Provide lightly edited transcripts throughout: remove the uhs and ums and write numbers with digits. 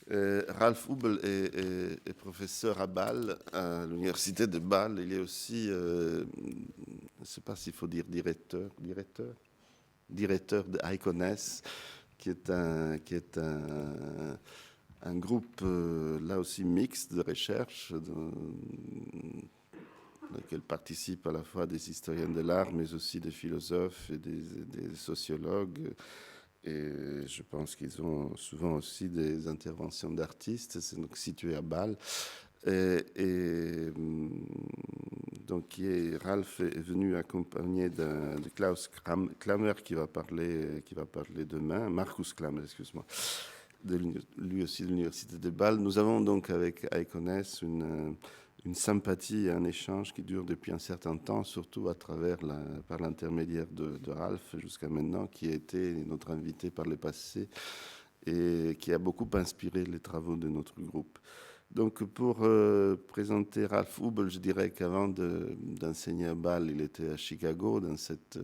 Ralph Hubel est professeur à Bâle, à l'université de Bâle. Il est aussi, je ne sais pas s'il faut dire directeur de ICONES, qui est un groupe là aussi mixte de recherche dans lequel participent à la fois des historiens de l'art, mais aussi des philosophes et des sociologues. Et je pense qu'ils ont souvent aussi des interventions d'artistes. C'est donc situé à Bâle. Donc Ralph est venu accompagné de Klaus Klammer qui va parler demain, Markus Klammer, excuse-moi, lui aussi de l'université de Bâle. Nous avons donc avec ICONES une sympathie et un échange qui dure depuis un certain temps, surtout par l'intermédiaire de Ralph jusqu'à maintenant, qui a été notre invité par le passé et qui a beaucoup inspiré les travaux de notre groupe. Donc pour présenter Ralph Hubel, je dirais qu'avant d'enseigner à Bâle, il était à Chicago dans cette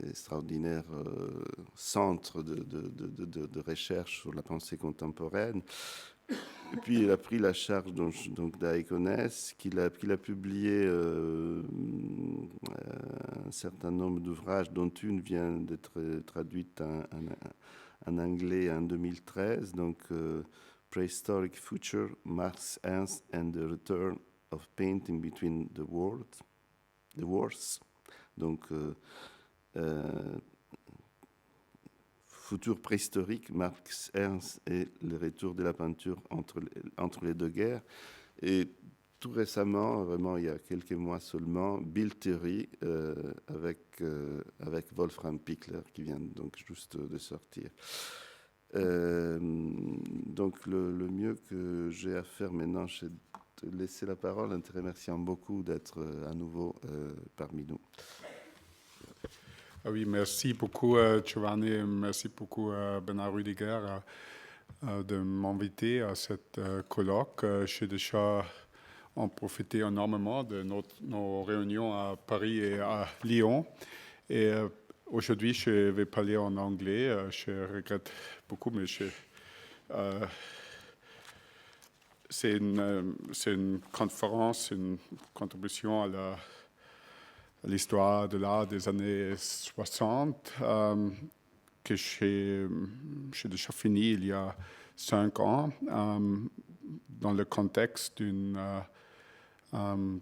extraordinaire centre de recherche sur la pensée contemporaine. Et puis il a pris la charge donc d'ICONES, qu'il a publié un certain nombre d'ouvrages, dont une vient d'être traduite en anglais en 2013, donc Prehistoric Future, Marx, Ernst and the Return of Painting Between the Wars. Donc futur préhistorique, Marx, Ernst et le retour de la peinture entre les deux guerres. Et tout récemment, vraiment il y a quelques mois seulement, Bildkritik avec Wolfram Pichler qui vient donc juste de sortir. Donc le mieux que j'ai à faire maintenant, c'est de laisser la parole en te remerciant beaucoup d'être à nouveau parmi nous. Oui, merci beaucoup Giovanni, merci beaucoup Bernard Rudiger de m'inviter à cette colloque. J'ai déjà en profité énormément de nos réunions à Paris et à Lyon. Et aujourd'hui, je vais parler en anglais. Je regrette beaucoup, mais c'est une conférence, une contribution à l'histoire de l'art des années 60 que j'ai déjà fini il y a 5 ans dans le contexte d'un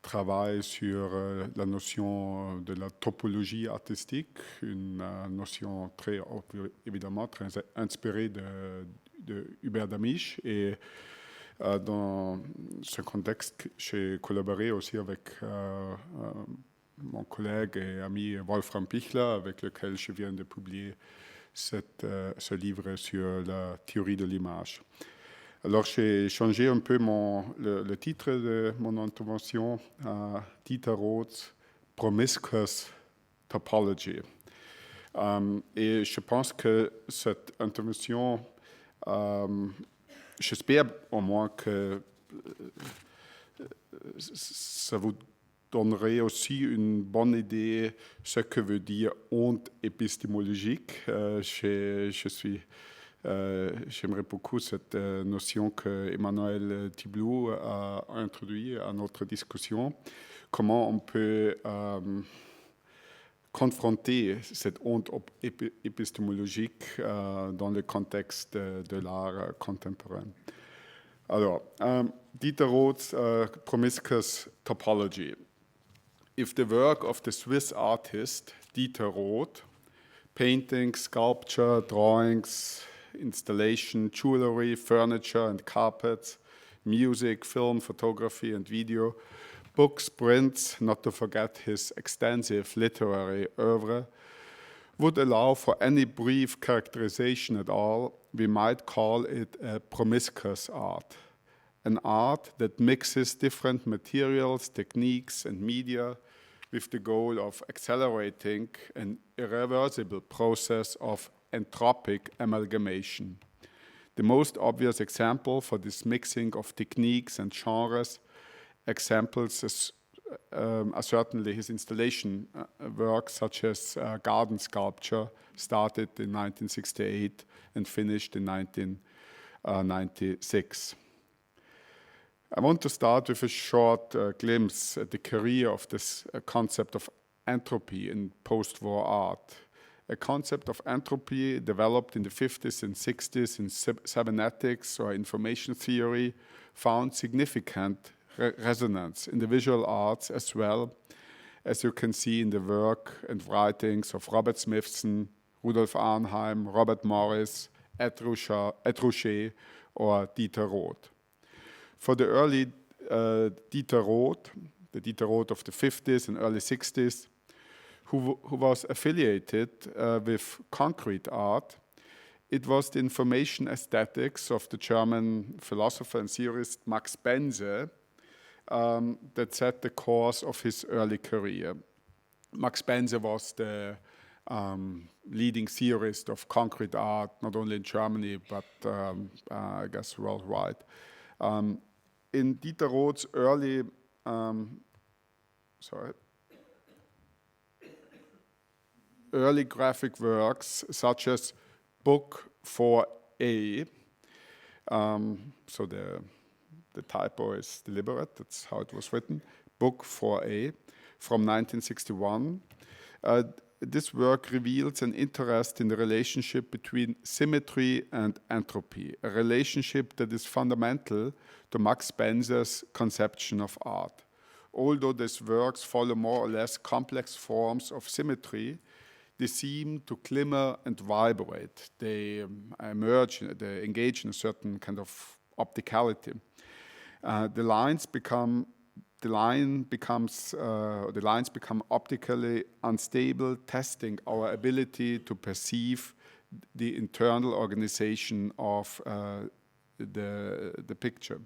travail sur la notion de la topologie artistique, une notion évidemment très inspirée de Hubert Damisch. Et dans ce contexte, j'ai collaboré aussi avec mon collègue et ami Wolfram Pichler, avec lequel je viens de publier ce livre sur la théorie de l'image. Alors, j'ai changé un peu le titre de mon intervention à Dieter Roth's Promiscuous Topology. Et je pense que cette intervention, j'espère au moins que ça vous donnerait aussi une bonne idée ce que veut dire honte épistémologique. J'aimerais beaucoup cette notion que Emmanuel Thiblou a introduite à notre discussion. Comment on peut confronter cette honte épistémologique dans le contexte de l'art contemporain. Alors, Dieter Roth's Promiscuous Topology. If the work of the Swiss artist Dieter Roth, painting, sculpture, drawings, installation, jewelry, furniture and carpets, music, film, photography and video, books, prints, not to forget his extensive literary oeuvre, would allow for any brief characterization at all, we might call it a promiscuous art. An art that mixes different materials, techniques, and media with the goal of accelerating an irreversible process of entropic amalgamation. The most obvious example for this mixing of techniques and genres examples certainly his installation works, such as garden sculpture, started in 1968 and finished in 1996. I want to start with a short glimpse at the career of this concept of entropy in post-war art. A concept of entropy developed in the 50s and 60s in cybernetics or information theory found significant resonance in the visual arts, as well as you can see in the work and writings of Robert Smithson, Rudolf Arnheim, Robert Morris, Ed Ruscha, or Dieter Roth. For the early Dieter Roth, the Dieter Roth of the 50s and early 60s, who was affiliated with concrete art, it was the information aesthetics of the German philosopher and theorist Max Bense that set the course of his early career. Max Bense was the leading theorist of concrete art, not only in Germany, but I guess worldwide. In Dieter Roth's early, early graphic works, such as Book 4A, so the typo is deliberate, that's how it was written, Book 4A from 1961. This work reveals an interest in the relationship between symmetry and entropy, a relationship that is fundamental to Max Bense's conception of art. Although these works follow more or less complex forms of symmetry, they seem to glimmer and vibrate. They emerge, they engage in a certain kind of opticality. The lines become optically unstable, testing our ability to perceive the internal organization of the picture.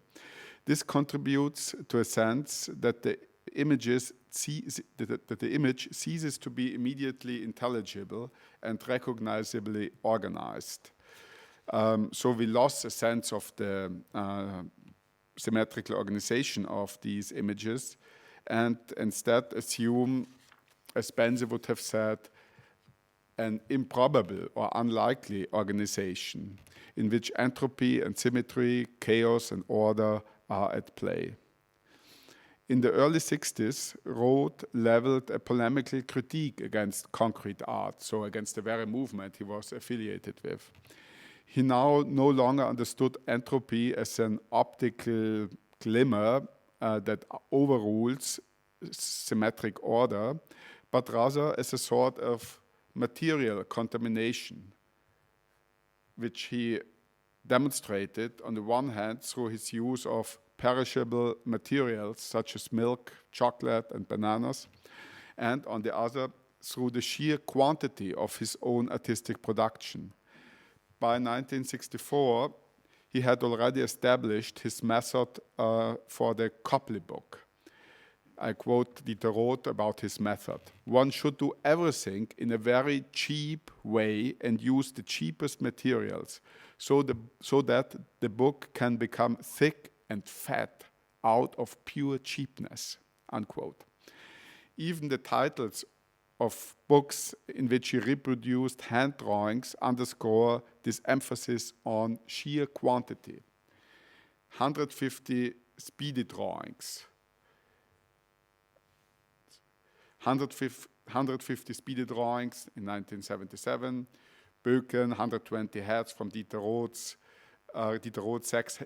This contributes to a sense that the image ceases to be immediately intelligible and recognizably organized. So we lost a sense of the symmetrical organization of these images and instead assume, as Bense would have said, an improbable or unlikely organization in which entropy and symmetry, chaos and order are at play. In the early 60s, Roth leveled a polemical critique against concrete art, so against the very movement he was affiliated with. He now no longer understood entropy as an optical glimmer that overrules symmetric order, but rather as a sort of material contamination, which he demonstrated on the one hand through his use of perishable materials such as milk, chocolate, and bananas, and on the other through the sheer quantity of his own artistic production. By 1964, he had already established his method for the Copley book. I quote Dieter Roth about his method. One should do everything in a very cheap way and use the cheapest materials so that the book can become thick and fat out of pure cheapness, unquote. Even the titles of books in which he reproduced hand drawings underscore this emphasis on sheer quantity. 150 speedy drawings. 150 speedy drawings in 1977. Böken, 120 heads from Dieter Roth,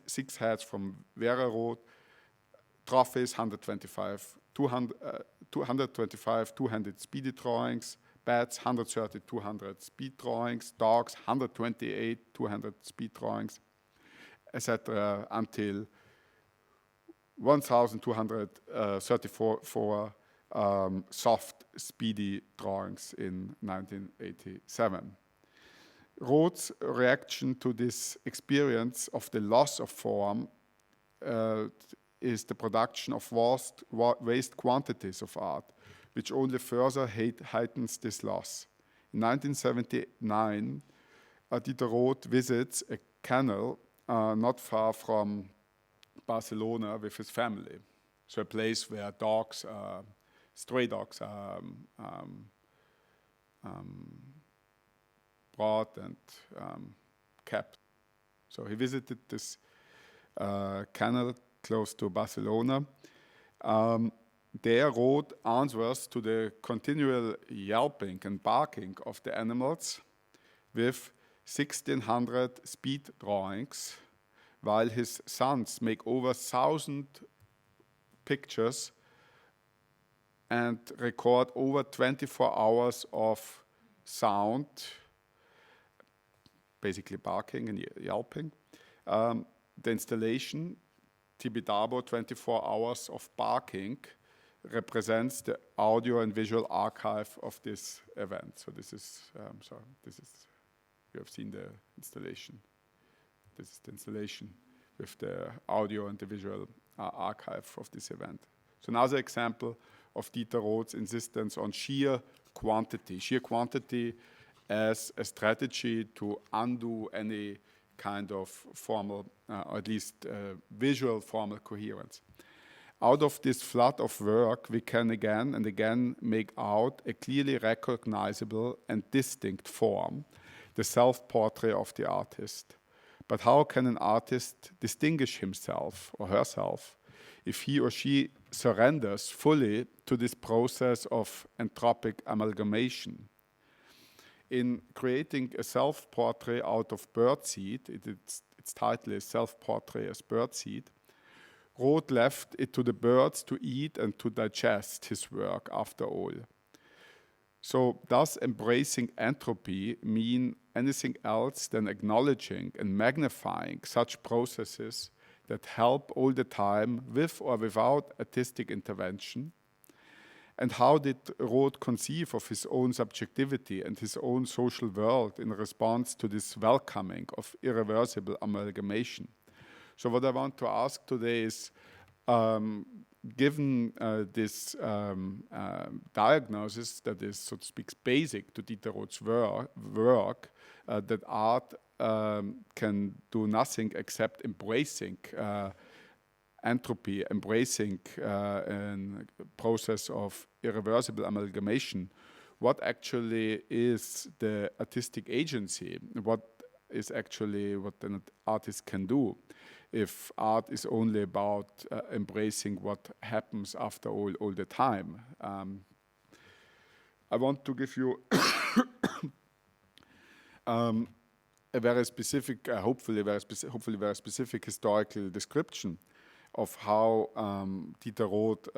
6 heads from Vera Roth, trophies, 225 two-handed speedy drawings, bats, 130 two-handed speed drawings, dogs, 128 two-handed speed drawings, etc., until 1,234 soft, speedy drawings in 1987. Roth's reaction to this experience of the loss of form is the production of vast quantities of art, which only further heightens this loss. In 1979, Dieter Roth visits a canal not far from Barcelona with his family. So a place where dogs, stray dogs are brought and kept. So he visited this kennel close to Barcelona. There wrote answers to the continual yelping and barking of the animals with 1,600 speed drawings, while his sons make over 1,000 pictures and record over 24 hours of sound, basically barking and yelping. The installation, Tibidabo 24 Hours of Barking, represents the audio and visual archive of this event. So this is, you have seen the installation. This is the installation with the audio and the visual archive of this event. So another example of Dieter Roth's insistence on sheer quantity as a strategy to undo any kind of formal, or at least visual formal coherence. Out of this flood of work, we can again and again make out a clearly recognizable and distinct form, the self-portrait of the artist. But how can an artist distinguish himself or herself if he or she surrenders fully to this process of entropic amalgamation? In creating a self-portrait out of birdseed, its title is Self-Portrait as Birdseed, Roth left it to the birds to eat and to digest his work after all. So does embracing entropy mean anything else than acknowledging and magnifying such processes that help all the time with or without artistic intervention? And how did Roth conceive of his own subjectivity and his own social world in response to this welcoming of irreversible amalgamation? So what I want to ask today is, given this diagnosis that is, so to speak, basic to Dieter Roth's work, that art can do nothing except embracing entropy, embracing a process of irreversible amalgamation, what actually is the artistic agency? What is actually what an artist can do if art is only about embracing what happens after all the time? I want to give you a very specific, hopefully very specific historical description of how Dieter Roth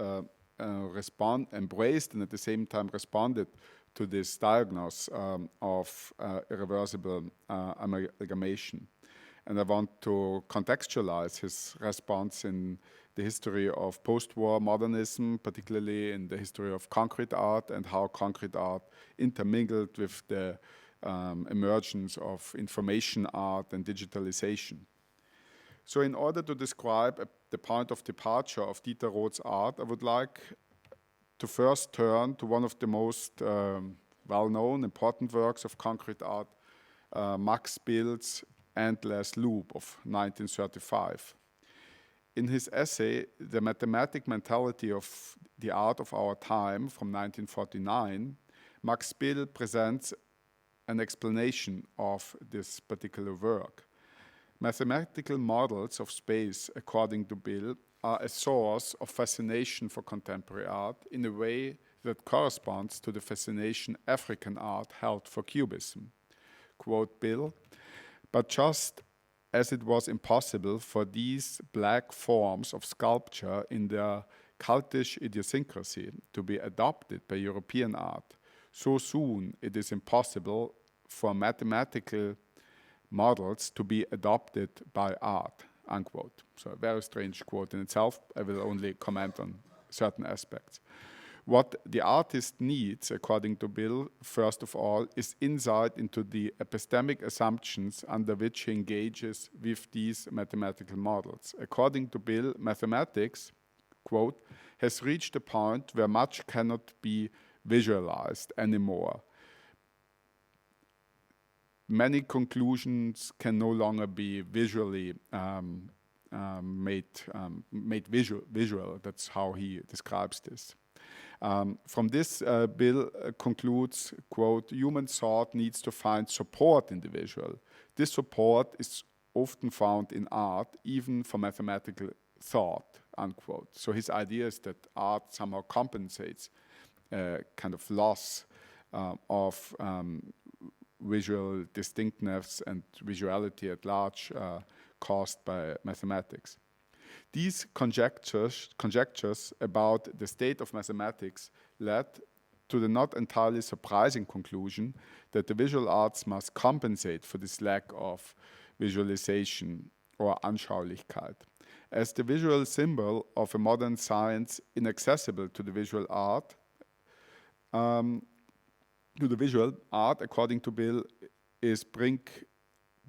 embraced and at the same time responded to this diagnosis of irreversible amalgamation. And I want to contextualize his response in the history of post-war modernism, particularly in the history of concrete art and how concrete art intermingled with the emergence of information art and digitalization. So in order to describe the point of departure of Dieter Roth's art, I would like to first turn to one of the most well-known, important works of concrete art, Max Bild's Endless Loop of 1935. In his essay, The Mathematic Mentality of the Art of Our Time from 1949, Max Bild presents an explanation of this particular work. Mathematical models of space, according to Bild, are a source of fascination for contemporary art in a way that corresponds to the fascination African art held for Cubism. Quote Bild, but just as it was impossible for these black forms of sculpture in their cultish idiosyncrasy to be adopted by European art, so soon it is impossible for mathematical models to be adopted by art, unquote. So a very strange quote in itself. I will only comment on certain aspects. What the artist needs, according to Bild, first of all, is insight into the epistemic assumptions under which he engages with these mathematical models. According to Bild, mathematics, quote, has reached a point where much cannot be visualized anymore. Many conclusions can no longer be visually made visual. That's how he describes this. From this, Bill concludes, quote, human thought needs to find support in the visual. This support is often found in art, even for mathematical thought, unquote. So his idea is that art somehow compensates kind of loss of visual distinctness and visuality at large caused by mathematics. These conjectures about the state of mathematics led to the not entirely surprising conclusion that the visual arts must compensate for this lack of visualization or Anschaulichkeit. As the visual symbol of a modern science inaccessible to the visual art, according to Bill, is bring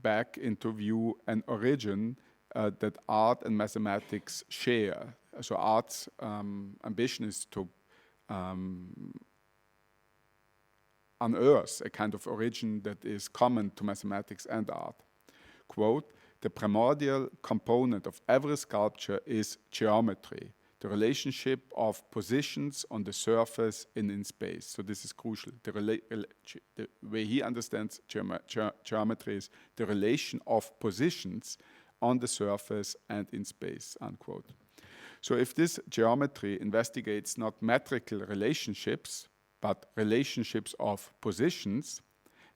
back into view an origin that art and mathematics share. So art's ambition is to unearth a kind of origin that is common to mathematics and art. Quote, the primordial component of every sculpture is geometry, the relationship of positions on the surface and in space. So this is crucial. The way he understands geometry is the relation of positions on the surface and in space, unquote. So if this geometry investigates not metrical relationships, but relationships of positions,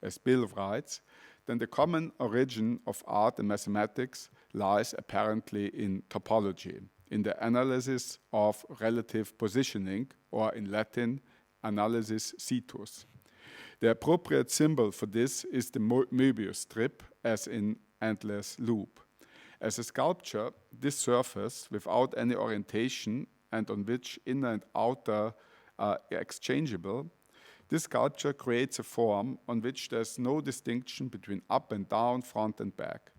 as Bill writes, then the common origin of art and mathematics lies apparently in topology, in the analysis of relative positioning, or in Latin, analysis situs. The appropriate symbol for this is the Möbius strip, as in endless loop. As a sculpture, this surface, without any orientation and on which inner and outer are exchangeable, this sculpture creates a form on which there's no distinction between up and down, front and back.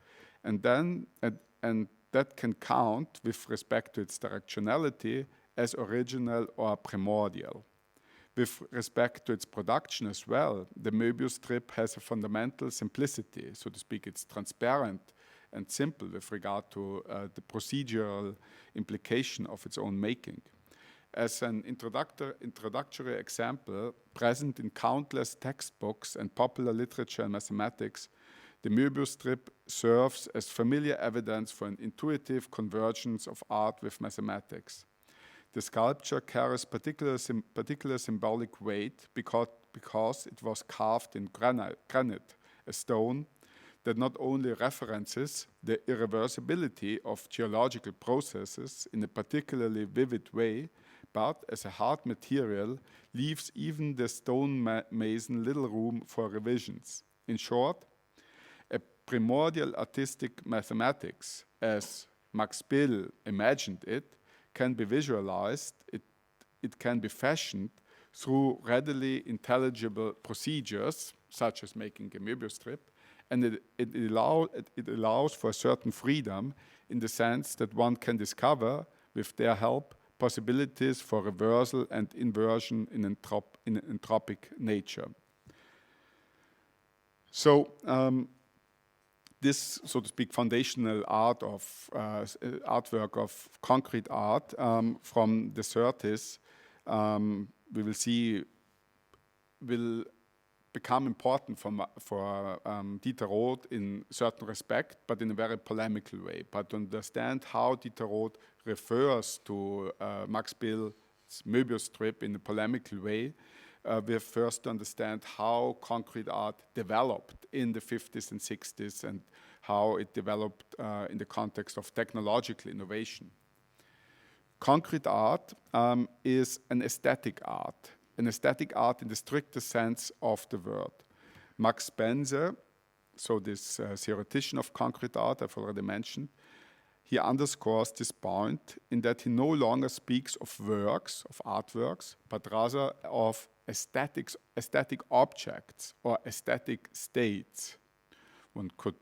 And that can count with respect to its directionality as original or primordial. With respect to its production as well, the Möbius strip has a fundamental simplicity, so to speak. It's transparent and simple with regard to the procedural implication of its own making. As an introductory example, present in countless textbooks and popular literature and mathematics, the Möbius strip serves as familiar evidence for an intuitive convergence of art with mathematics. The sculpture carries particular symbolic weight because it was carved in granite, a stone that not only references the irreversibility of geological processes in a particularly vivid way, but as a hard material, leaves even the stone mason little room for revisions. In short, a primordial artistic mathematics, as Max Bill imagined it, can be visualized, it can be fashioned through readily intelligible procedures, such as making a Möbius strip, and it allows for a certain freedom in the sense that one can discover, with their help, possibilities for reversal and inversion in entropic nature. So this, so to speak, foundational art of artwork of concrete art from the 30s, we will see, will become important for Diderot in certain respect, but in a very polemical way. But to understand how Diderot refers to Max Bill's Möbius strip in a polemical way, we have first to understand how concrete art developed in the 50s and 60s and how it developed in the context of technological innovation. Concrete art is an aesthetic art in the strictest sense of the word. Max Spencer, so this theoretician of concrete art I've already mentioned, he underscores this point in that he no longer speaks of works, of artworks, but rather of aesthetic objects or aesthetic states. One could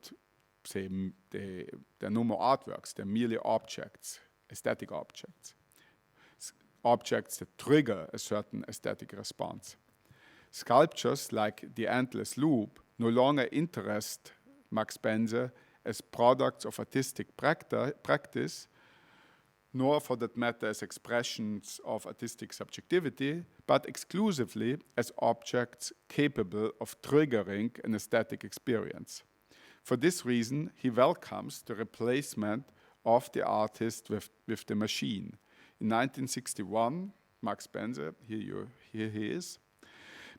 say they're no more artworks, they're merely objects, aesthetic objects. Objects that trigger a certain aesthetic response. Sculptures like the endless loop no longer interest Max Spencer as products of artistic practice, nor for that matter as expressions of artistic subjectivity, but exclusively as objects capable of triggering an aesthetic experience. For this reason, he welcomes the replacement of the artist with the machine. In 1961, Max Spencer, here he is,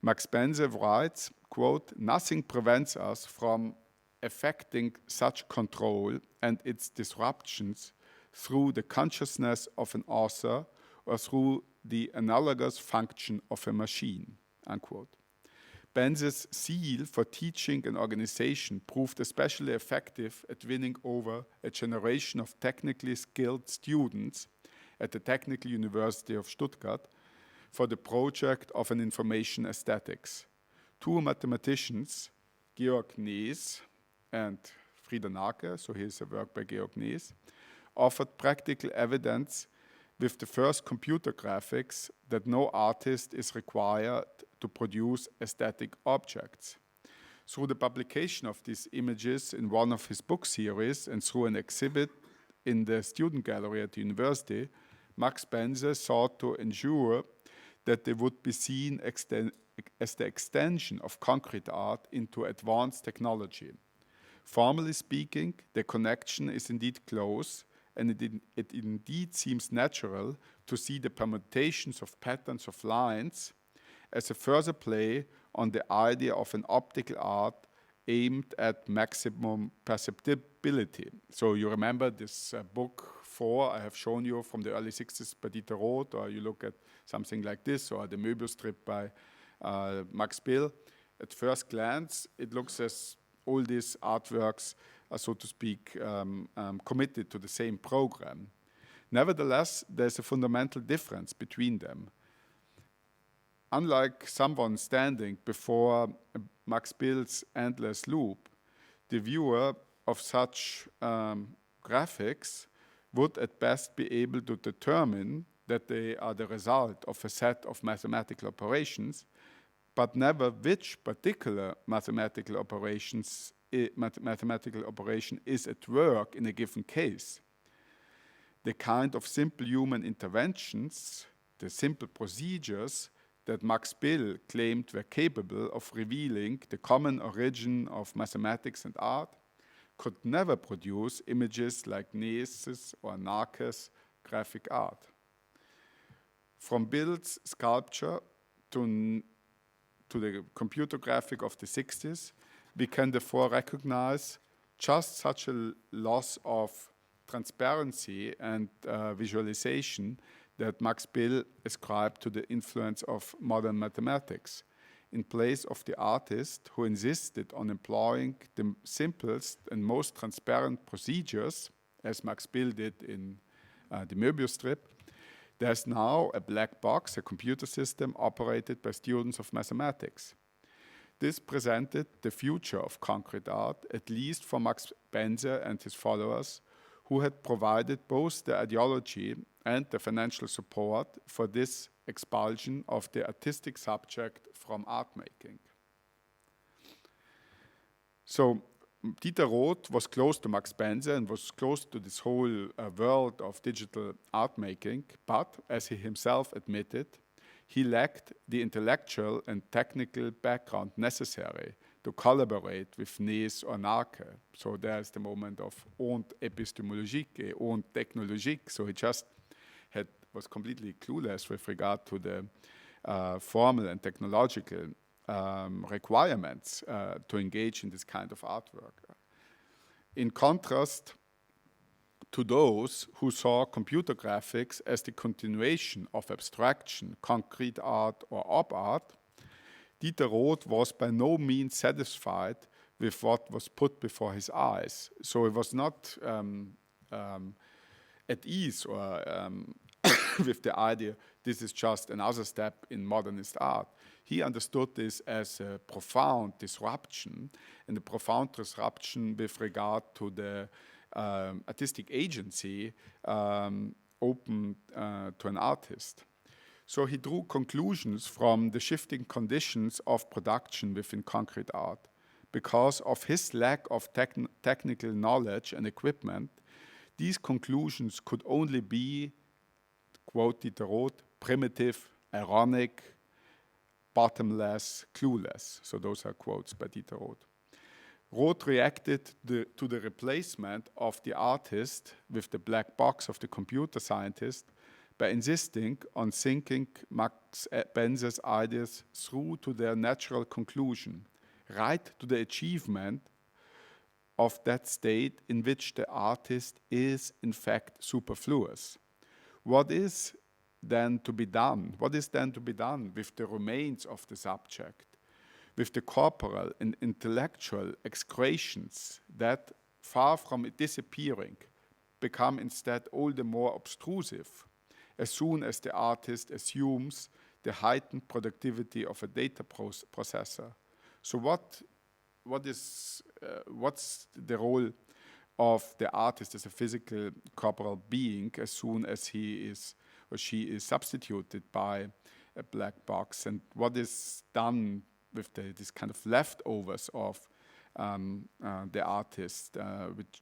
Max Spencer writes, quote, "Nothing prevents us from effecting such control and its disruptions through the consciousness of an author or through the analogous function of a machine," unquote. Spencer's zeal for teaching and organization proved especially effective at winning over a generation of technically skilled students at the Technical University of Stuttgart for the project of an information aesthetics. Two mathematicians, Georg Nees and Frieder Nake, so here's a work by Georg Nees, offered practical evidence with the first computer graphics that no artist is required to produce aesthetic objects. Through the publication of these images in one of his book series and through an exhibit in the student gallery at the university, Max Spencer sought to ensure that they would be seen as the extension of concrete art into advanced technology. Formally speaking, the connection is indeed close, and it indeed seems natural to see the permutations of patterns of lines as a further play on the idea of an optical art aimed at maximum perceptibility. So you remember this book 4 I have shown you from the early 60s by Dieter Roth, or you look at something like this, or the Möbius strip by Max Bill. At first glance, it looks as all these artworks are, so to speak, committed to the same program. Nevertheless, there's a fundamental difference between them. Unlike someone standing before Max Bill's endless loop, the viewer of such graphics would at best be able to determine that they are the result of a set of mathematical operations, but never which particular mathematical operation is at work in a given case. The kind of simple human interventions, the simple procedures that Max Bill claimed were capable of revealing the common origin of mathematics and art, could never produce images like Nees's or Nake's graphic art. From Bill's sculpture to the computer graphic of the 60s, we can therefore recognize just such a loss of transparency and visualization that Max Bill ascribed to the influence of modern mathematics, in place of the artist who insisted on employing the simplest and most transparent procedures, as Max Bill did in the Möbius strip. There's now a black box, a computer system operated by students of mathematics. This presented the future of concrete art, at least for Max Spencer and his followers, who had provided both the ideology and the financial support for this expulsion of the artistic subject from art making. So Dieter Roth was close to Max Spencer and was close to this whole world of digital art making, but as he himself admitted, he lacked the intellectual and technical background necessary to collaborate with Nees or Nake. So there's the moment of und epistemologique, und technologique. So he just was completely clueless with regard to the formal and technological requirements to engage in this kind of artwork. In contrast to those who saw computer graphics as the continuation of abstraction, concrete art, or op art, Dieter Roth was by no means satisfied with what was put before his eyes. So he was not at ease or with the idea this is just another step in modernist art. He understood this as a profound disruption, and a profound disruption with regard to the artistic agency open to an artist. So he drew conclusions from the shifting conditions of production within concrete art, because of his lack of technical knowledge and equipment, these conclusions could only be, quote Diderot, primitive, ironic, bottomless, clueless. So those are quotes by Diderot. Roth reacted to the replacement of the artist with the black box of the computer scientist by insisting on thinking Max Benzer's ideas through to their natural conclusion, right to the achievement of that state in which the artist is in fact superfluous. What is then to be done? What is then to be done with the remains of the subject, with the corporal and intellectual excretions that, far from disappearing, become instead all the more obtrusive as soon as the artist assumes the heightened productivity of a data processor? So what's the role of the artist as a physical corporal being as soon as he is or she is substituted by a black box, and what is done with this kind of leftovers of the artist, which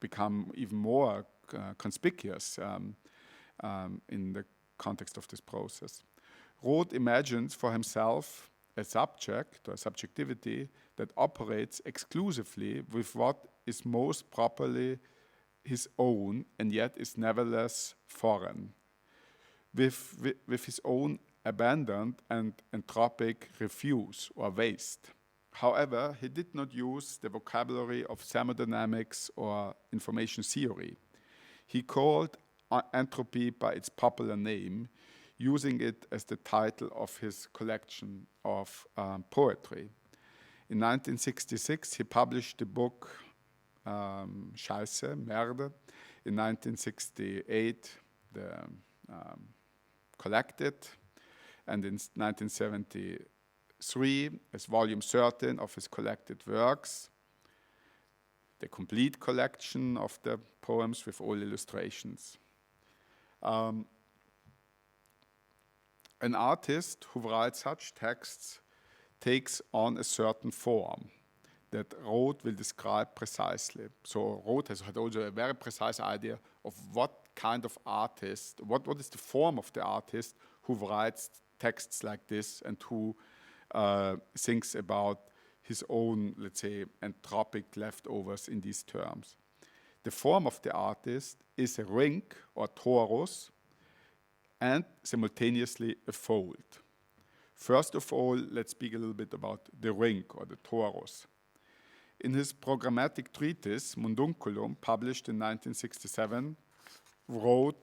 become even more conspicuous in the context of this process. Roth imagines for himself a subject or a subjectivity that operates exclusively with what is most properly his own and yet is nevertheless foreign, with his own abandoned and entropic refuse or waste. However, he did not use the vocabulary of thermodynamics or information theory. He called entropy by its popular name, using it as the title of his collection of poetry. In 1966, he published the book Scheiße, Merde. In 1968, the Collected, and in 1973, as volume 13 of his collected works, the complete collection of the poems with all illustrations. An artist who writes such texts takes on a certain form that Roth will describe precisely. So Roth had also a very precise idea of what kind of artist, what is the form of the artist who writes texts like this and who thinks about his own, let's say, entropic leftovers in these terms. The form of the artist is a ring or torus and simultaneously a fold. First of all, let's speak a little bit about the ring or the torus. In his programmatic treatise, Mundunculum, published in 1967, Roth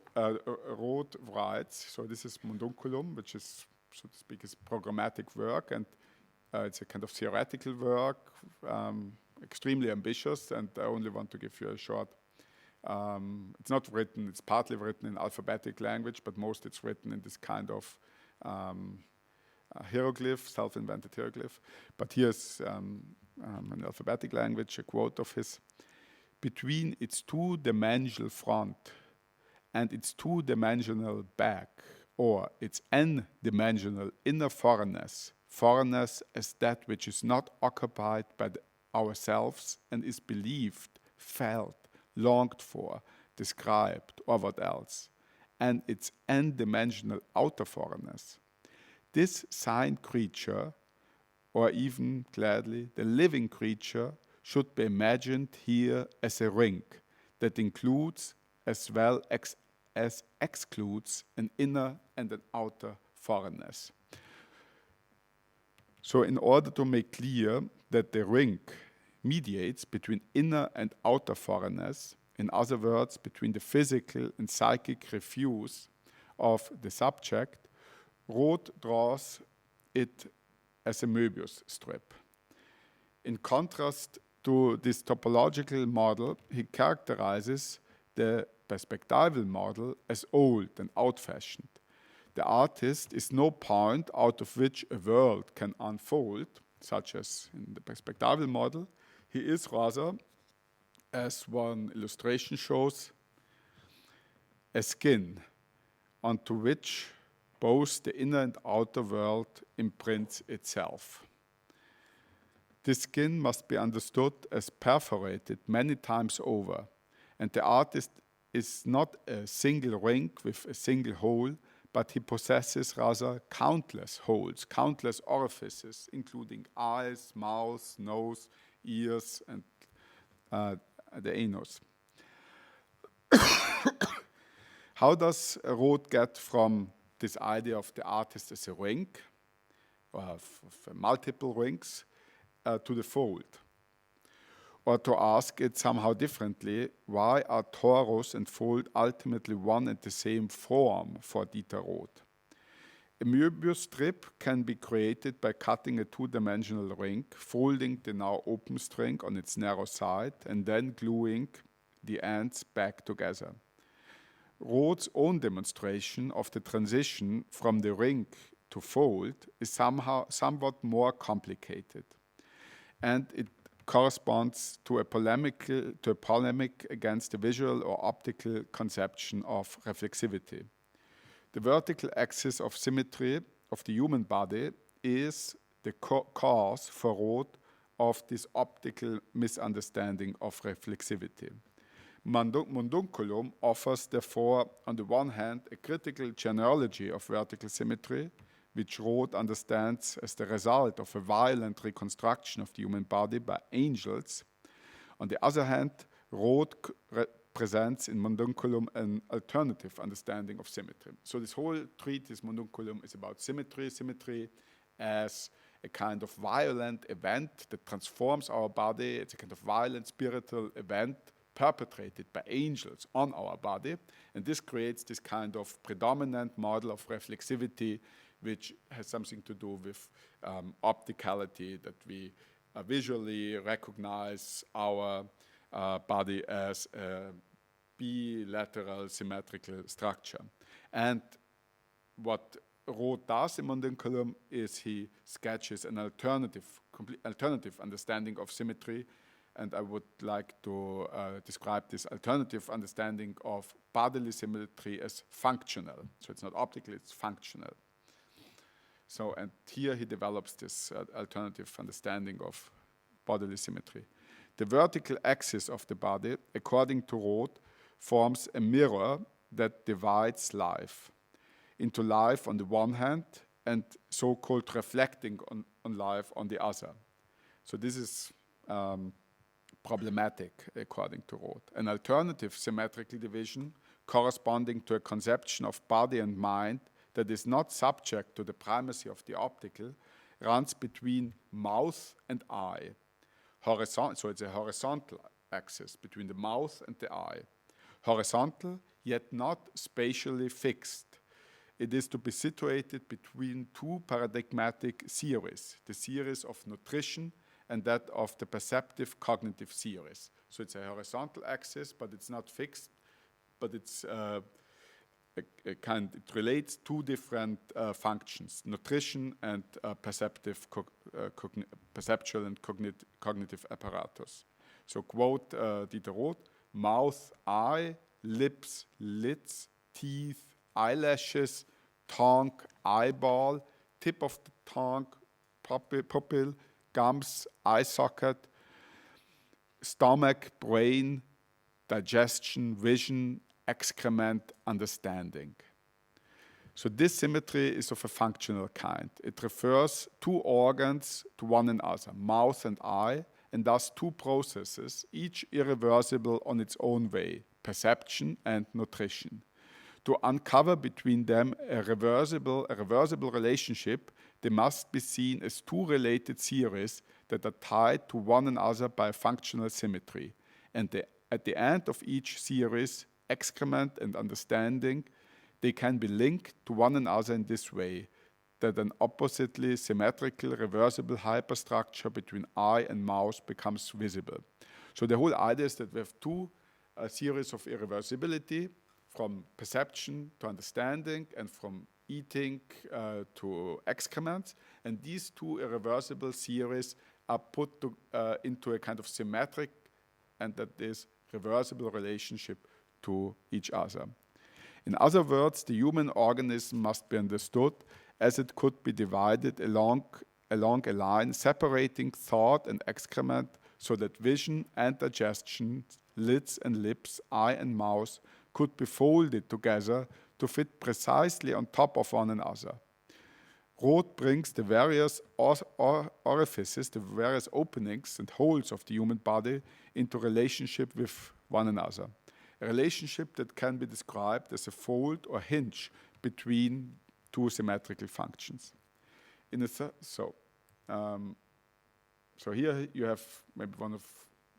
writes, so this is Mundunculum, which is, so to speak, his programmatic work, and it's a kind of theoretical work, extremely ambitious, and I only want to give you a short, it's not written, it's partly written in alphabetic language, but most it's written in this kind of hieroglyph, self-invented hieroglyph. But here's an alphabetic language, a quote of his: "Between its two-dimensional front and its two-dimensional back, or its n-dimensional inner foreignness, foreignness as that which is not occupied by ourselves and is believed, felt, longed for, described, or what else, and its n-dimensional outer foreignness, this sign creature, or even, gladly, the living creature, should be imagined here as a ring that includes as well as excludes an inner and an outer foreignness." So in order to make clear that the ring mediates between inner and outer foreignness, in other words, between the physical and psychic refuse of the subject, Roth draws it as a Möbius strip. In contrast to this topological model, he characterizes the perspectival model as old and old-fashioned. The artist is no point out of which a world can unfold, such as in the perspectival model. He is rather, as one illustration shows, a skin onto which both the inner and outer world imprints itself. The skin must be understood as perforated many times over, and the artist is not a single ring with a single hole, but he possesses rather countless holes, countless orifices, including eyes, mouth, nose, ears, and the anus. How does Roth get from this idea of the artist as a ring, or multiple rings, to the fold? Or to ask it somehow differently, why are torus and fold ultimately one and the same form for Dieter Roth? A Möbius strip can be created by cutting a two-dimensional ring, folding the now open string on its narrow side, and then gluing the ends back together. Roth's own demonstration of the transition from the ring to fold is somewhat more complicated, and it corresponds to a polemic against the visual or optical conception of reflexivity. The vertical axis of symmetry of the human body is the cause for Roth of this optical misunderstanding of reflexivity. Mundunculum offers, therefore, on the one hand, a critical genealogy of vertical symmetry, which Roth understands as the result of a violent reconstruction of the human body by angels. On the other hand, Roth presents in Mundunculum an alternative understanding of symmetry. So this whole treatise, Mundunculum, is about symmetry as a kind of violent event that transforms our body. It's a kind of violent spiritual event perpetrated by angels on our body. And this creates this kind of predominant model of reflexivity, which has something to do with opticality, that we visually recognize our body as a bilateral symmetrical structure. And what Roth does in Mundunculum is he sketches an alternative understanding of symmetry, and I would like to describe this alternative understanding of bodily symmetry as functional. So it's not optical, it's functional. So, and here he develops this alternative understanding of bodily symmetry. The vertical axis of the body, according to Roth, forms a mirror that divides life into life on the one hand and so-called reflecting on life on the other. So this is problematic, according to Roth. An alternative symmetrical division corresponding to a conception of body and mind that is not subject to the primacy of the optical runs between mouth and eye. So it's a horizontal axis between the mouth and the eye. Horizontal, yet not spatially fixed. It is to be situated between two paradigmatic series, the series of nutrition and that of the perceptive cognitive series. So it's a horizontal axis, but it's not fixed, but it's it relates two different functions, nutrition and perceptual and cognitive apparatus. So quote Dieter Roth, mouth, eye, lips, lids, teeth, eyelashes, tongue, eyeball, tip of the tongue, pupil, gums, eye socket, stomach, brain, digestion, vision, excrement, understanding. So this symmetry is of a functional kind. It refers two organs to one another, mouth and eye, and thus two processes, each irreversible on its own way, perception and nutrition. To uncover between them a reversible relationship, they must be seen as two related series that are tied to one another by functional symmetry. And at the end of each series, excrement and understanding, they can be linked to one another in this way, that an oppositely symmetrical reversible hyperstructure between eye and mouth becomes visible. So the whole idea is that we have two series of irreversibility, from perception to understanding and from eating to excrement, and these two irreversible series are put into a kind of symmetric and that is reversible relationship to each other. In other words, the human organism must be understood as it could be divided along along a line separating thought and excrement so that vision and digestion, lids and lips, eye and mouth could be folded together to fit precisely on top of one another. Roth brings the various orifices, the various openings and holes of the human body into relationship with one another. A relationship that can be described as a fold or hinge between two symmetrical functions. So here you have maybe one of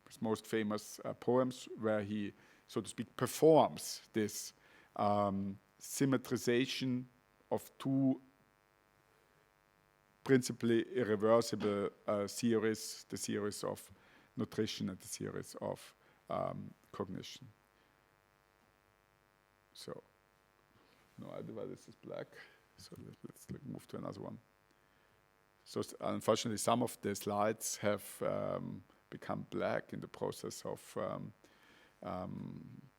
his most famous poems where he, so to speak, performs this symmetrization of two principally irreversible theories, the theories of nutrition and the theories of cognition. So, no idea why this is black. So let's move to another one. So unfortunately, some of the slides have become black in the process of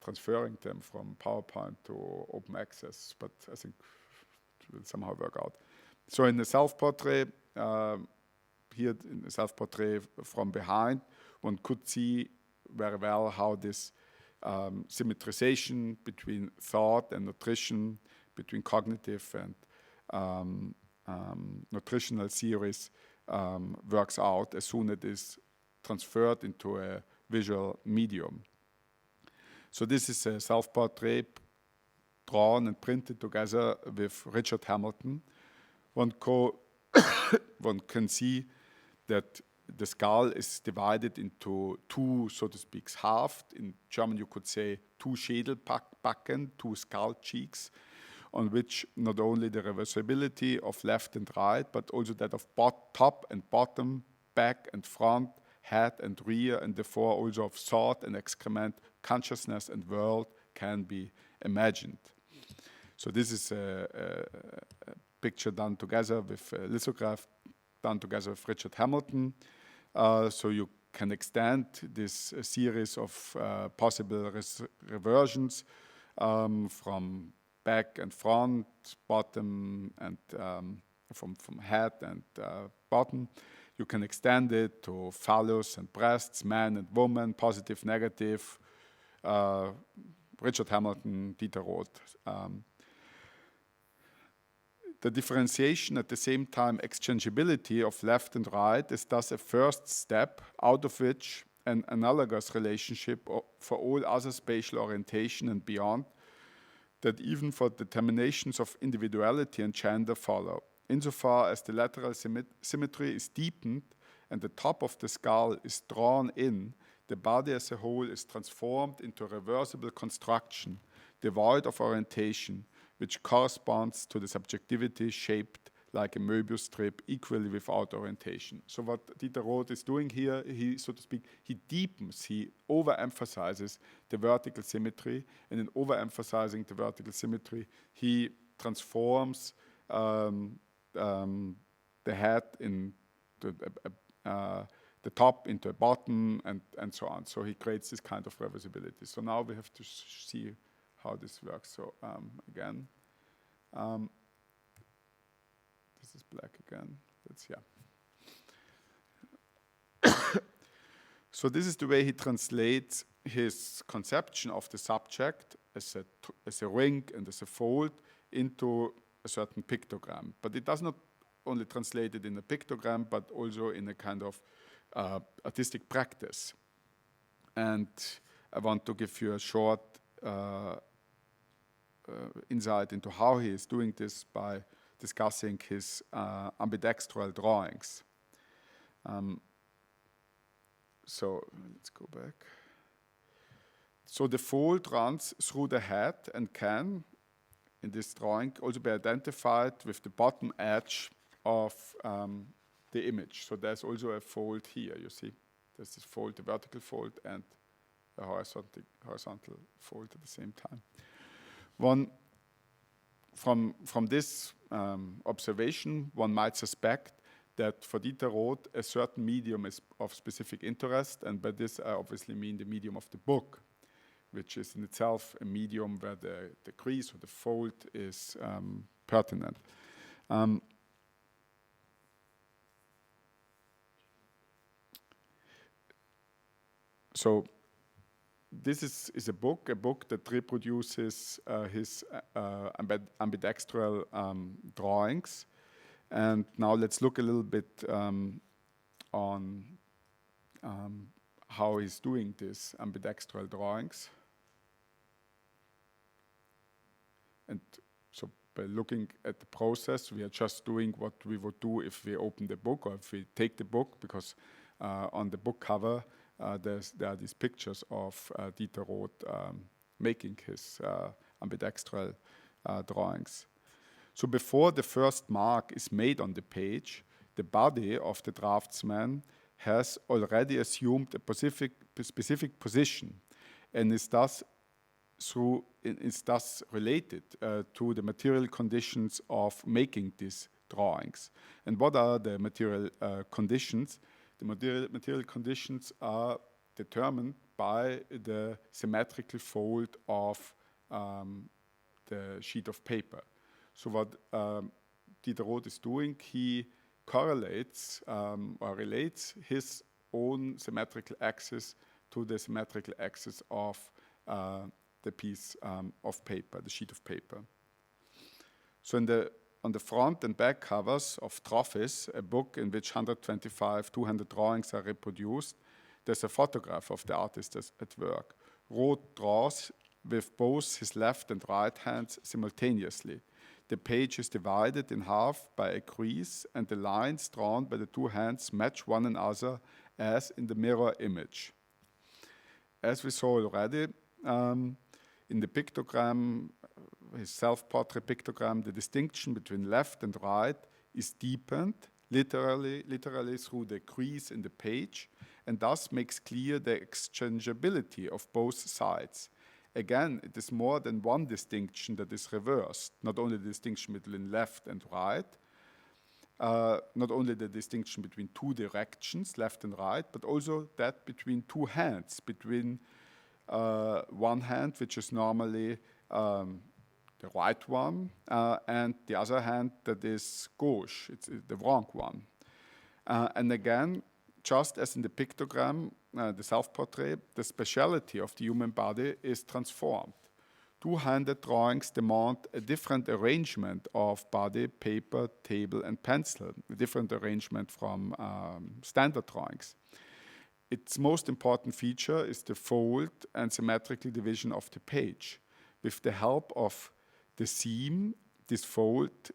transferring them from PowerPoint to open access, but I think it will somehow work out. So in the self-portrait, here in the self-portrait from behind, one could see very well how this symmetrization between thought and nutrition, between cognitive and nutritional theories works out as soon as it is transferred into a visual medium. So this is a self-portrait drawn and printed together with Richard Hamilton. One can see that the skull is divided into two, so to speak, halves. In German, you could say two Schädelbacken, two skull cheeks, on which not only the reversibility of left and right, but also that of top and bottom, back and front, head and rear, and therefore also of thought and excrement, consciousness and world can be imagined. So this is a picture done together with a lithograph done together with Richard Hamilton. So you can extend this series of possible reversions from back and front, bottom, and from head and bottom. You can extend it to phallus and breasts, man and woman, positive, negative. Richard Hamilton, Dieter Roth. The differentiation, at the same time exchangeability of left and right, is thus a first step out of which an analogous relationship for all other spatial orientation and beyond, that even for determinations of individuality and gender follow. Insofar as the lateral symmetry is deepened and the top of the skull is drawn in, the body as a whole is transformed into a reversible construction, devoid of orientation, which corresponds to the subjectivity shaped like a Möbius strip, equally without orientation. So what Dieter Roth is doing here, he, so to speak, he deepens, he overemphasizes the vertical symmetry, and in overemphasizing the vertical symmetry, he transforms the head into the top into a bottom, and so on. So he creates this kind of reversibility. So now we have to see how this works. So again, this is black again. That's, yeah. So this is the way he translates his conception of the subject as a ring and as a fold into a certain pictogram. But it does not only translate it in a pictogram, but also in a kind of artistic practice. And I want to give you a short insight into how he is doing this by discussing his ambidextral drawings. So let's go back. So the fold runs through the head and can, in this drawing, also be identified with the bottom edge of the image. So there's also a fold here, you see. There's this fold, the vertical fold, and the horizontal fold at the same time. From this observation, one might suspect that for Dieter Roth, a certain medium is of specific interest, and by this I obviously mean the medium of the book, which is in itself a medium where the crease or the fold is pertinent. So this is a book that reproduces his ambidextral drawings. And now let's look a little bit on how he's doing these ambidextral drawings. And so by looking at the process, we are just doing what we would do if we open the book or if we take the book, because on the book cover, there are these pictures of Dieter Roth making his ambidextral drawings. So before the first mark is made on the page, the body of the draftsman has already assumed a specific position and is thus related to the material conditions of making these drawings. And what are the material conditions? The material conditions are determined by the symmetrical fold of the sheet of paper. So what Dieter Roth is doing, he correlates or relates his own symmetrical axis to the symmetrical axis of the piece of paper, the sheet of paper. So on the front and back covers of Trophies, a book in which 200 drawings are reproduced, there's a photograph of the artist at work. Roth draws with both his left and right hands simultaneously. The page is divided in half by a crease, and the lines drawn by the two hands match one another as in the mirror image. As we saw already, in the pictogram, his self-portrait pictogram, the distinction between left and right is deepened, literally through the crease in the page, and thus makes clear the exchangeability of both sides. Again, it is more than one distinction that is reversed, not only the distinction between left and right, not only the distinction between two directions, left and right, but also that between two hands, between one hand, which is normally the right one, and the other hand that is gauche, it's the wrong one. And again, just as in the pictogram, the self-portrait, the speciality of the human body is transformed. Two-handed drawings demand a different arrangement of body, paper, table, and pencil, a different arrangement from standard drawings. Its most important feature is the fold and symmetrical division of the page. With the help of the seam, this fold,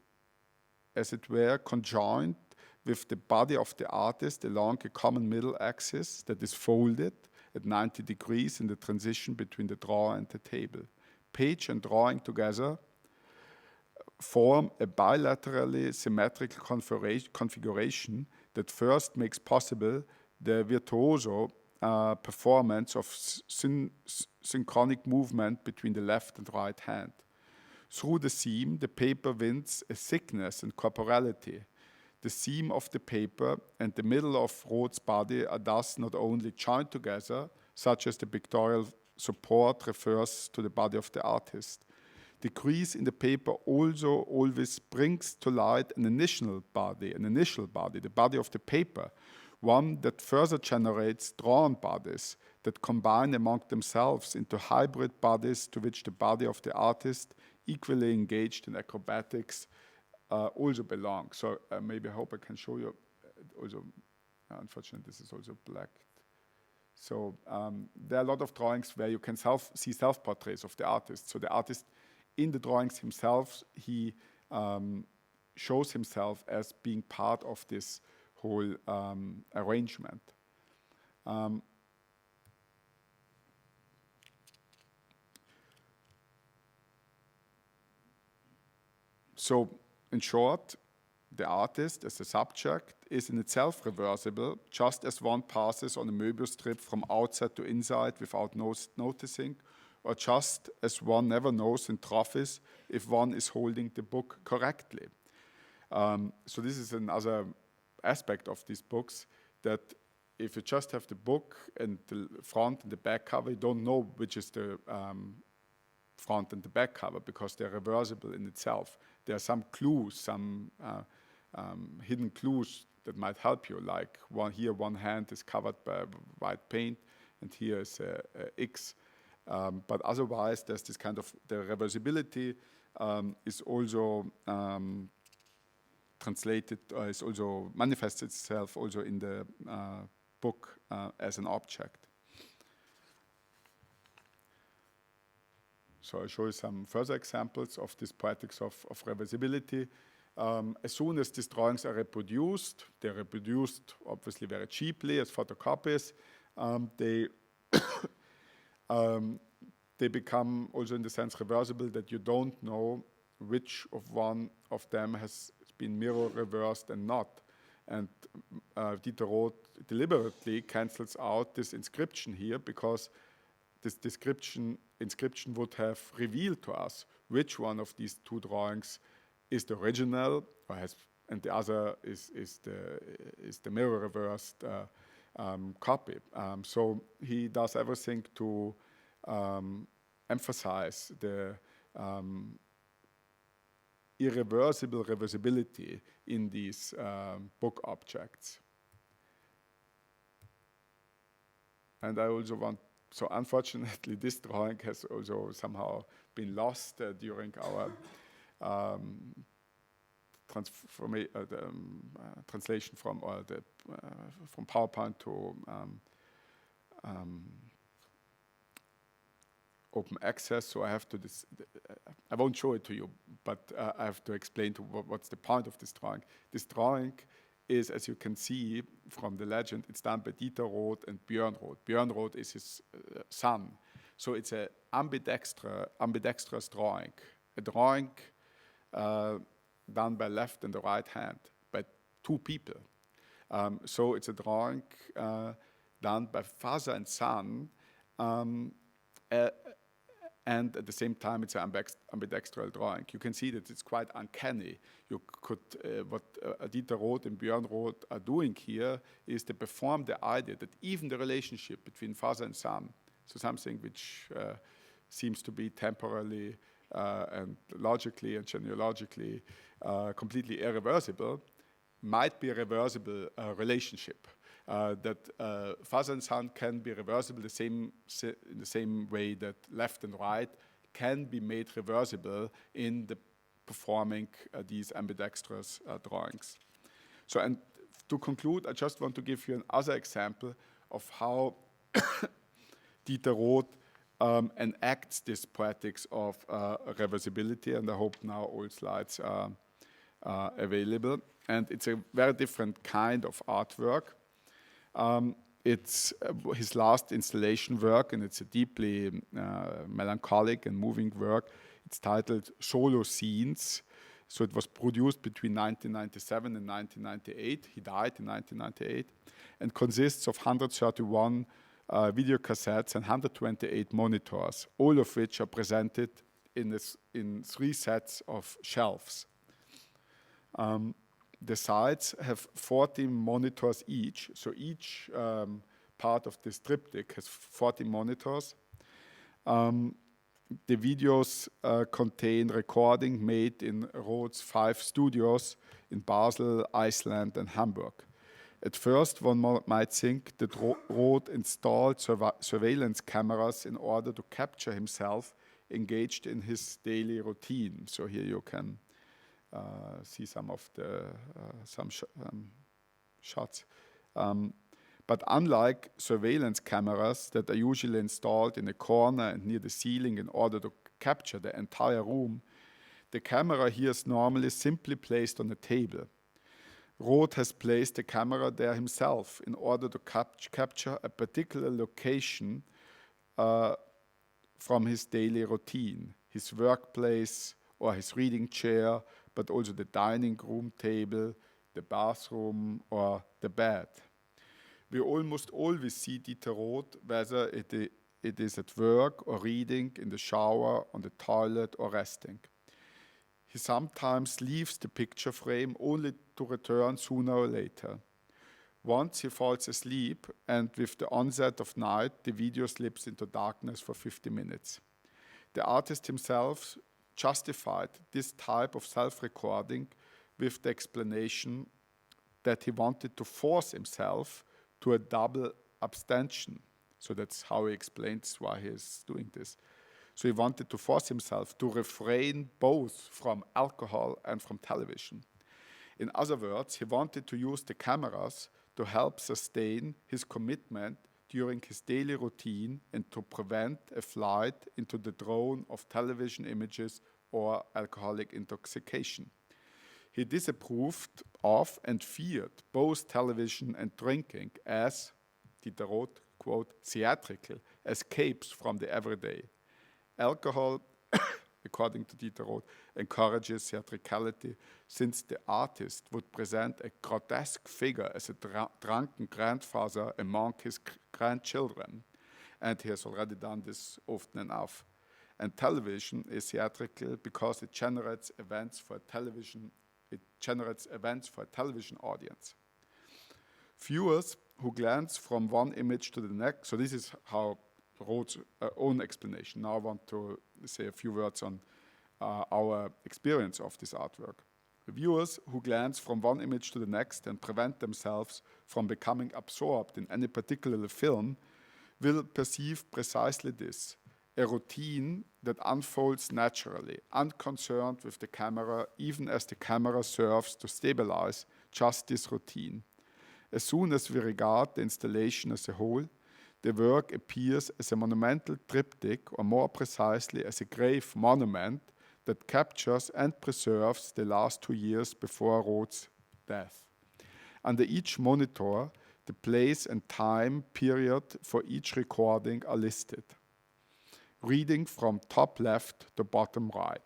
as it were, conjoined with the body of the artist along a common middle axis that is folded at 90 degrees in the transition between the drawer and the table. Page and drawing together form a bilaterally symmetrical configuration that first makes possible the virtuoso performance of synchronic movement between the left and right hand. Through the seam, the paper wins a thickness and corporality. The seam of the paper and the middle of Roth's body are thus not only joined together, such as the pictorial support refers to the body of the artist. The crease in the paper also always brings to light an initial body, the body of the paper, one that further generates drawn bodies that combine among themselves into hybrid bodies to which the body of the artist, equally engaged in acrobatics, also belongs. So maybe I hope I can show you also, unfortunately this is also black. So there are a lot of drawings where you can see self-portraits of the artist. So the artist in the drawings himself, he shows himself as being part of this whole arrangement. So in short, the artist as a subject is in itself reversible, just as one passes on a Möbius strip from outside to inside without noticing, or just as one never knows in Trophies if one is holding the book correctly. So this is another aspect of these books, that if you just have the book and the front and the back cover, you don't know which is the front and the back cover because they're reversible in itself. There are some clues, some hidden clues that might help you, like one hand is covered by white paint and here is X. But otherwise, there's this kind of, the reversibility is also translated, is also manifests itself also in the book as an object. So I'll show you some further examples of this poetics of reversibility. As soon as these drawings are reproduced, they're reproduced obviously very cheaply as photocopies. They become also in the sense reversible, that you don't know which of one of them has been mirror reversed and not. And Dieter Roth deliberately cancels out this inscription here, because this inscription would have revealed to us which one of these two drawings is the original, or and the other is the mirror reversed copy. So he does everything to emphasize the irreversible reversibility in these book objects. And I also want, so unfortunately this drawing has also somehow been lost during our translation from PowerPoint to open access. So I have to, I won't show it to you, but I have to explain to what's the point of this drawing. This drawing is, as you can see from the legend, it's done by Dieter Roth and Björn Roth. Björn Roth is his son. So it's an ambidextrous drawing, a drawing done by left and the right hand, by two people. So it's a drawing done by father and son, and at the same time it's an ambidextral drawing. You can see that it's quite uncanny. You could, what Dieter Roth and Björn Roth are doing here is to perform the idea that even the relationship between father and son, so something which seems to be temporally and logically and genealogically completely irreversible, might be a reversible relationship. That father and son can be reversible in the same way that left and right can be made reversible in the performing these ambidextrous drawings. So, and to conclude, I just want to give you another example of how Dieter Roth enacts this poetics of reversibility, and I hope now all slides are available. And it's a very different kind of artwork. It's his last installation work, and it's a deeply melancholic and moving work. It's titled Solo Scenes. So it was produced between 1997 and 1998. He died in 1998, and consists of 131 video cassettes and 128 monitors, all of which are presented in 3 sets of shelves. The sides have 14 monitors each, so each part of this triptych has 14 monitors. The videos contain recording made in Roth's 5 studios in Basel, Iceland, and Hamburg. At first, one might think that Roth installed surveillance cameras in order to capture himself engaged in his daily routine. So here you can see some of the shots. But unlike surveillance cameras that are usually installed in a corner and near the ceiling in order to capture the entire room, the camera here is normally simply placed on a table. Roth has placed the camera there himself in order to capture a particular location from his daily routine, his workplace or his reading chair, but also the dining room table, the bathroom, or the bed. We almost always see Dieter Roth, whether it is at work or reading, in the shower, on the toilet, or resting. He sometimes leaves the picture frame only to return sooner or later. Once he falls asleep, and with the onset of night, the video slips into darkness for 50 minutes. The artist himself justified this type of self-recording with the explanation that he wanted to force himself to a double abstention. So that's how he explains why he is doing this. So he wanted to force himself to refrain both from alcohol and from television. In other words, he wanted to use the cameras to help sustain his commitment during his daily routine and to prevent a flight into the drone of television images or alcoholic intoxication. He disapproved of and feared both television and drinking as, Dieter Roth, quote, theatrical escapes from the everyday. Alcohol, according to Dieter Roth, encourages theatricality since the artist would present a grotesque figure as a drunken grandfather among his grandchildren. And he has already done this often enough. And television is theatrical because it generates events for a television audience. Viewers who glance from one image to the next, so this is how Roth's own explanation. Now I want to say a few words on our experience of this artwork. Viewers who glance from one image to the next and prevent themselves from becoming absorbed in any particular film will perceive precisely this, a routine that unfolds naturally, unconcerned with the camera, even as the camera serves to stabilize just this routine. As soon as we regard the installation as a whole, the work appears as a monumental triptych, or more precisely as a grave monument that captures and preserves the last 2 years before Roth's death. Under each monitor, the place and time period for each recording are listed. Reading from top left to bottom right.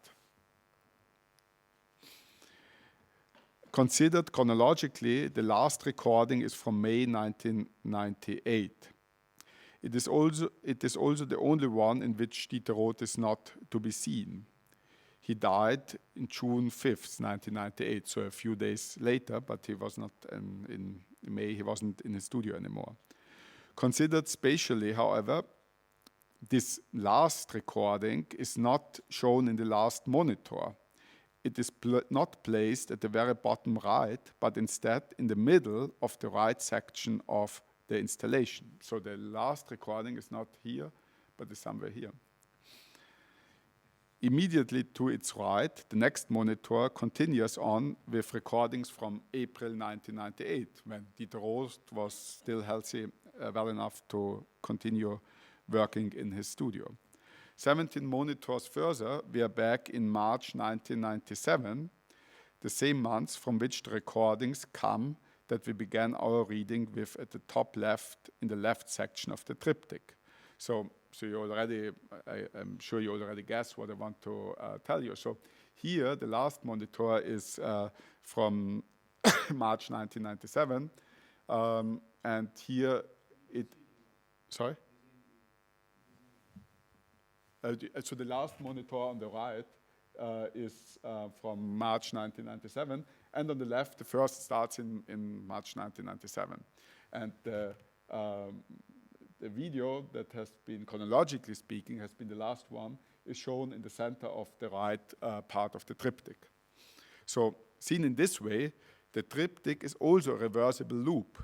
Considered chronologically, the last recording is from May 1998. It is also the only one in which Dieter Roth is not to be seen. He died in June 5th, 1998, so a few days later, but he was not in May, he wasn't in his studio anymore. Considered spatially, however, this last recording is not shown in the last monitor. It is not placed at the very bottom right, but instead in the middle of the right section of the installation. So the last recording is not here, but is somewhere here. Immediately to its right, the next monitor continues on with recordings from April 1998, when Dieter Roth was still healthy, well enough to continue working in his studio. 17 monitors further, we are back in March 1997, the same month from which the recordings come that we began our reading with at the top left, in the left section of the triptych. So you already, I'm sure you already guessed what I want to tell you. So here, the last monitor is from March 1997, and here sorry? So the last monitor on the right is from March 1997, and on the left, the first starts in March 1997. And the video that has been, chronologically speaking, has been the last one, is shown in the center of the right part of the triptych. So seen in this way, the triptych is also a reversible loop.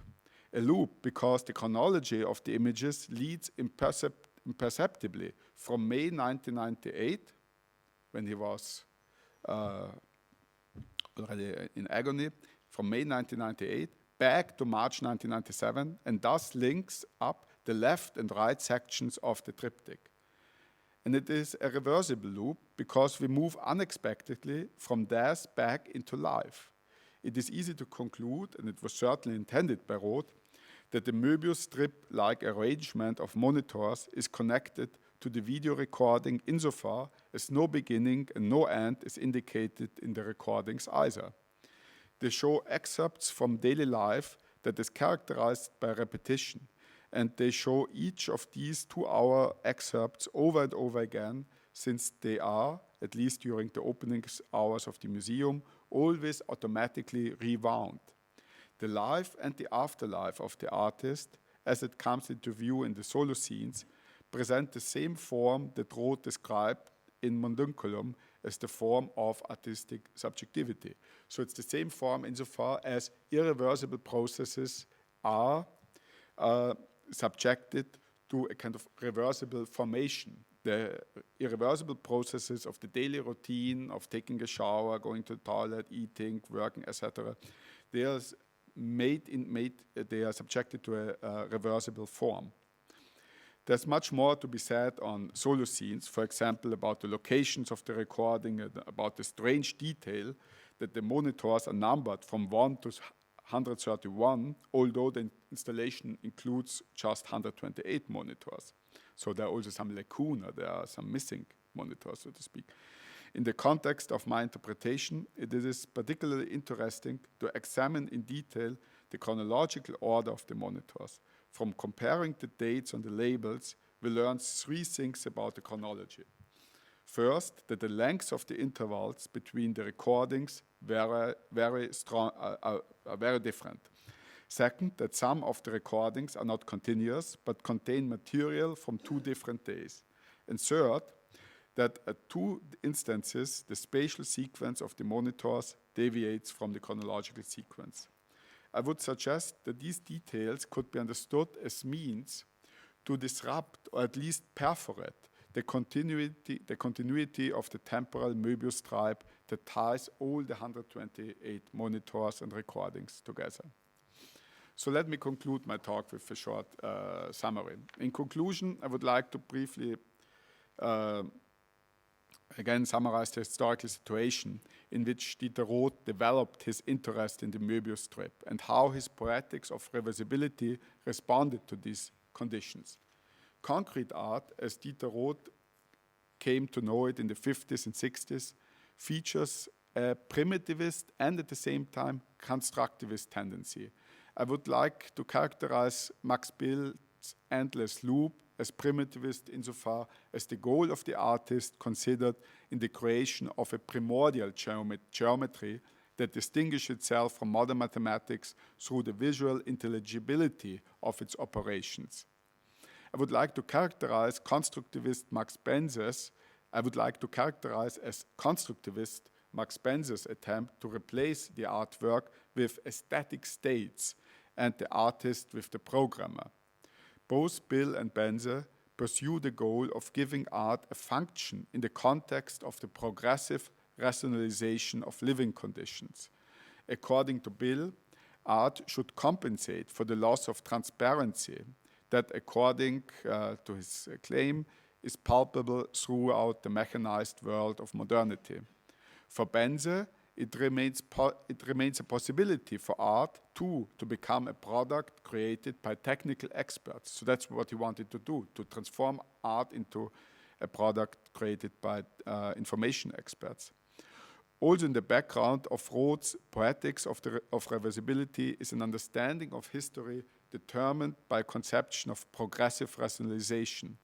A loop because the chronology of the images leads imperceptibly from May 1998, when he was already in agony, from May 1998 back to March 1997, and thus links up the left and right sections of the triptych. And it is a reversible loop because we move unexpectedly from death back into life. It is easy to conclude, and it was certainly intended by Roth, that the Möbius strip-like arrangement of monitors is connected to the video recording insofar as no beginning and no end is indicated in the recordings either. They show excerpts from daily life that is characterized by repetition, and they show each of these 2-hour excerpts over and over again, since they are, at least during the opening hours of the museum, always automatically rewound. The life and the afterlife of the artist, as it comes into view in the solo scenes, present the same form that Roth described in Mundunculum as the form of artistic subjectivity. So it's the same form insofar as irreversible processes are subjected to a kind of reversible formation. The irreversible processes of the daily routine of taking a shower, going to the toilet, eating, working, etc., they are they are subjected to a reversible form. There's much more to be said on solo scenes, for example, about the locations of the recording and about the strange detail that the monitors are numbered from 1 to 131, although the installation includes just 128 monitors. So there are also some lacuna, there are some missing monitors, so to speak. In the context of my interpretation, it is particularly interesting to examine in detail the chronological order of the monitors. From comparing the dates on the labels, we learn 3 things about the chronology. First, that the lengths of the intervals between the recordings are very different. Second, that some of the recordings are not continuous, but contain material from 2 different days. And third, that at 2 instances, the spatial sequence of the monitors deviates from the chronological sequence. I would suggest that these details could be understood as means to disrupt or at least perforate the continuity of the temporal Möbius stripe that ties all the 128 monitors and recordings together. So let me conclude my talk with a short summary. In conclusion, I would like to briefly again summarize the historical situation in which Dieter Roth developed his interest in the Möbius strip and how his poetics of reversibility responded to these conditions. Concrete art, as Dieter Roth came to know it in the 50s and 60s, features a primitivist and at the same time constructivist tendency. I would like to characterize Max Bild's endless loop as primitivist insofar as the goal of the artist considered in the creation of a primordial geometry that distinguishes itself from modern mathematics through the visual intelligibility of its operations. I would like to characterize constructivist Max Bense's attempt to replace the artwork with aesthetic states and the artist with the programmer. Both Bill and Bense pursue the goal of giving art a function in the context of the progressive rationalization of living conditions. According to Bill, art should compensate for the loss of transparency that, according to his claim, is palpable throughout the mechanized world of modernity. For Bense, it remains a possibility for art, too, to become a product created by technical experts. So that's what he wanted to do, to transform art into a product created by information experts. Also in the background of Roth's poetics of reversibility is an understanding of history determined by a conception of progressive rationalization.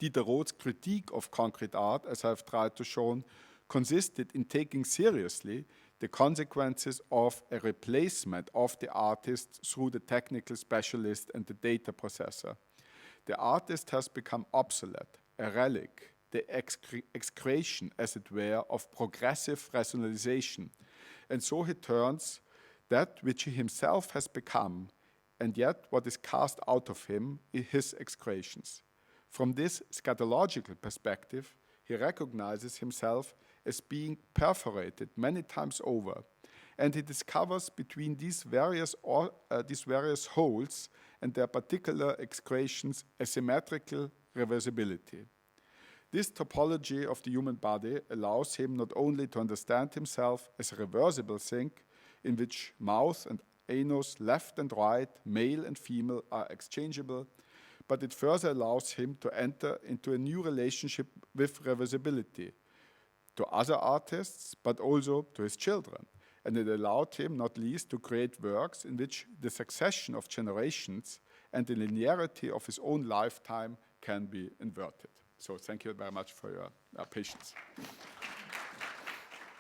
Dieter Roth's critique of concrete art, as I've tried to show, consisted in taking seriously the consequences of a replacement of the artist through the technical specialist and the data processor. The artist has become obsolete, a relic, the excretion, as it were, of progressive rationalization. And so he turns that which he himself has become, and yet what is cast out of him, his excretions. From this scatological perspective, he recognizes himself as being perforated many times over, and he discovers between these various holes and their particular excretions a symmetrical reversibility. This topology of the human body allows him not only to understand himself as a reversible thing, in which mouth and anus, left and right, male and female, are exchangeable, but it further allows him to enter into a new relationship with reversibility to other artists, but also to his children. And it allowed him, not least, to create works in which the succession of generations and the linearity of his own lifetime can be inverted. So thank you very much for your patience.